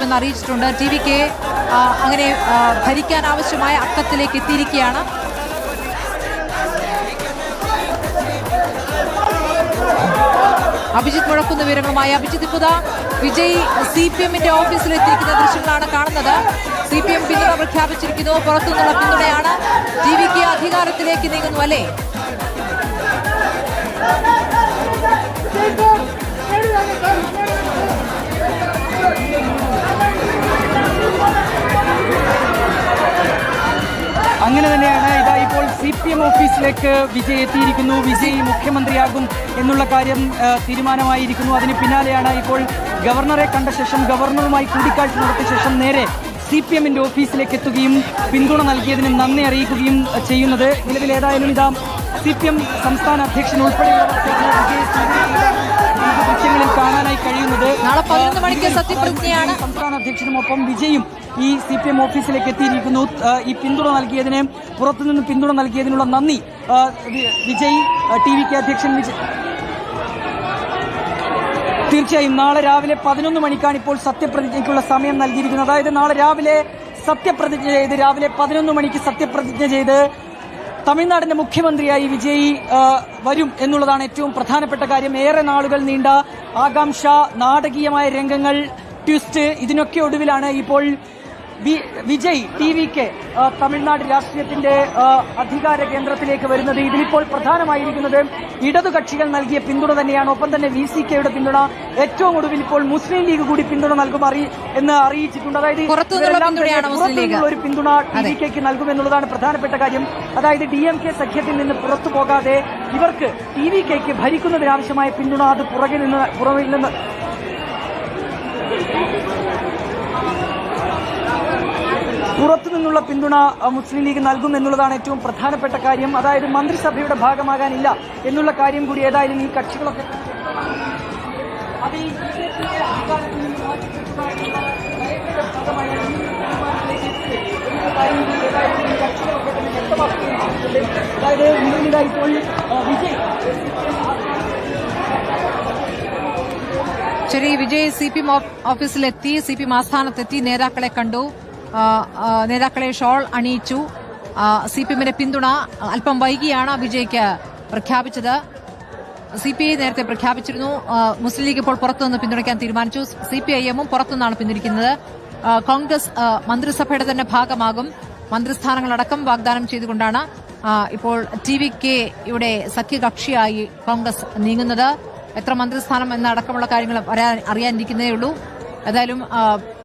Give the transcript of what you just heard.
പിന്തുണയ്ക്കുമെന്ന് അറിയിച്ചിട്ടുണ്ട്. ടി.വി.കെ അങ്ങനെ ഭരിക്കാൻ ആവശ്യമായ അക്കത്തിലേക്ക് എത്തിയിരിക്കുകയാണ്. അഭിജിത്ത് മുഴക്കുന്ന വിവരങ്ങളുമായി. അഭിജിത്ത്, ഇപ്പുതാ വിജയ് CPM-ന്റെ ഓഫീസിലെത്തിയിരിക്കുന്ന ദൃശ്യങ്ങളാണ് കാണുന്നത്. CPM പിന്തുണ പ്രഖ്യാപിച്ചിരിക്കുന്നു. പുറത്തുനിന്നുള്ള പിന്തുണയാണ്. ടി.വി.കെ അധികാരത്തിലേക്ക് നീങ്ങുന്നു അല്ലേ? അങ്ങനെ തന്നെയാണ്. ഇതാ ഇപ്പോൾ CPM ഓഫീസിലേക്ക് വിജയ് എത്തിയിരിക്കുന്നു. വിജയ് മുഖ്യമന്ത്രിയാകും എന്നുള്ള കാര്യം തീരുമാനമായിരിക്കുന്നു. അതിന് പിന്നാലെയാണ് ഇപ്പോൾ ഗവർണറെ കണ്ട ശേഷം ഗവർണറുമായി കൂടിക്കാഴ്ച നടത്തിയ ശേഷം നേരെ CPM-ന്റെ ഓഫീസിലേക്ക് എത്തുകയും പിന്തുണ നൽകിയതിന് നന്ദി അറിയിക്കുകയും ചെയ്യുന്നത്. നിലവിൽ ഏതായാലും ഇതാ CPM സംസ്ഥാന അധ്യക്ഷൻ ഉൾപ്പെടെയുള്ളവർ ദൃശ്യങ്ങളിൽ കാണാനായി കഴിയുന്നത്. നാളെ 11 മണിക്ക് സത്യപ്രതിജ്ഞയാണ്. സംസ്ഥാന അധ്യക്ഷനുമൊപ്പം വിജയും ഈ CPM ഓഫീസിലേക്ക് എത്തിയിരിക്കുന്നു. ഈ പിന്തുണ നൽകിയതിന്, പുറത്തുനിന്ന് പിന്തുണ നൽകിയതിനുള്ള നന്ദി വിജയ് ടി.വി.കെ അധ്യക്ഷൻ തീർച്ചയായും നാളെ രാവിലെ 11 മണിക്കാണ് ഇപ്പോൾ സത്യപ്രതിജ്ഞയ്ക്കുള്ള സമയം നൽകിയിരിക്കുന്നത്. അതായത് നാളെ രാവിലെ സത്യപ്രതിജ്ഞ ചെയ്ത് രാവിലെ 11 മണിക്ക് സത്യപ്രതിജ്ഞ ചെയ്ത് തമിഴ്നാടിന്റെ മുഖ്യമന്ത്രിയായി വിജയ് വരും എന്നുള്ളതാണ് ഏറ്റവും പ്രധാനപ്പെട്ട കാര്യം. ഏറെ നാളുകൾ നീണ്ട ആകാംക്ഷ, നാടകീയമായ രംഗങ്ങൾ, ട്വിസ്റ്റ്, ഇതിനൊക്കെ ഒടുവിലാണ് ഇപ്പോൾ വിജയ് ടി.വി.കെ തമിഴ്നാട് രാഷ്ട്രീയത്തിന്റെ അധികാര കേന്ദ്രത്തിലേക്ക് വരുന്നത്. ഇതിലിപ്പോൾ പ്രധാനമായിരിക്കുന്നത് ഇടതുകക്ഷികൾ നൽകിയ പിന്തുണ തന്നെയാണ്. ഒപ്പം തന്നെ VC-യുടെ പിന്തുണ, ഏറ്റവും ഒടുവിൽ ഇപ്പോൾ മുസ്ലിം ലീഗ് കൂടി പിന്തുണ നൽകും എന്ന് അറിയിച്ചിട്ടുണ്ട്. അതായത് ഒരു പിന്തുണ ടി.വി.കെക്ക് നൽകുമെന്നുള്ളതാണ് പ്രധാനപ്പെട്ട കാര്യം. അതായത് DMK സഖ്യത്തിൽ നിന്ന് പുറത്തു പോകാതെ ഇവർക്ക് ടി.വി.കെക്ക് ഭരിക്കുന്നതിനാവശ്യമായ പിന്തുണ അത് പുറകിൽ നിന്ന് പുറത്തുനിന്നുള്ള പിന്തുണ മുസ്ലിം ലീഗ് നൽകും എന്നുള്ളതാണ് ഏറ്റവും പ്രധാനപ്പെട്ട കാര്യം. അതായത് മന്ത്രിസഭയുടെ ഭാഗമാകാനില്ല എന്നുള്ള കാര്യം കൂടി ഏതായാലും ഈ കക്ഷികളൊക്കെ അതായത് ഇപ്പോൾ വിജയ് ശരി, വിജയ് CPM ഓഫീസിലെത്തി, CPM ആസ്ഥാനത്തെത്തി, നേതാക്കളെ കണ്ടു, നേതാക്കളെ ഷോൾ അണിയിച്ചു. CPM-ന്റെ പിന്തുണ അല്പം വൈകിയാണ് വിജയ്ക്ക് പ്രഖ്യാപിച്ചത്. CPI നേരത്തെ പ്രഖ്യാപിച്ചിരുന്നു. മുസ്ലിം ലീഗ് ഇപ്പോൾ പുറത്തുനിന്ന് പിന്തുണയ്ക്കാൻ തീരുമാനിച്ചു. CPIM-ഉം പുറത്തുനിന്നാണ് പിന്തുണയ്ക്കുന്നത്. കോൺഗ്രസ് മന്ത്രിസഭയുടെ തന്നെ ഭാഗമാകും. മന്ത്രിസ്ഥാനങ്ങളടക്കം വാഗ്ദാനം ചെയ്തുകൊണ്ടാണ് ഇപ്പോൾ ടി.വി.കെയുടെ സഖ്യകക്ഷിയായി കോൺഗ്രസ് നീങ്ങുന്നത്. എത്ര മന്ത്രിസ്ഥാനം എന്നടക്കമുള്ള കാര്യങ്ങൾ അറിയാനിരിക്കുന്നതേ ഉള്ളൂ. ഏതായാലും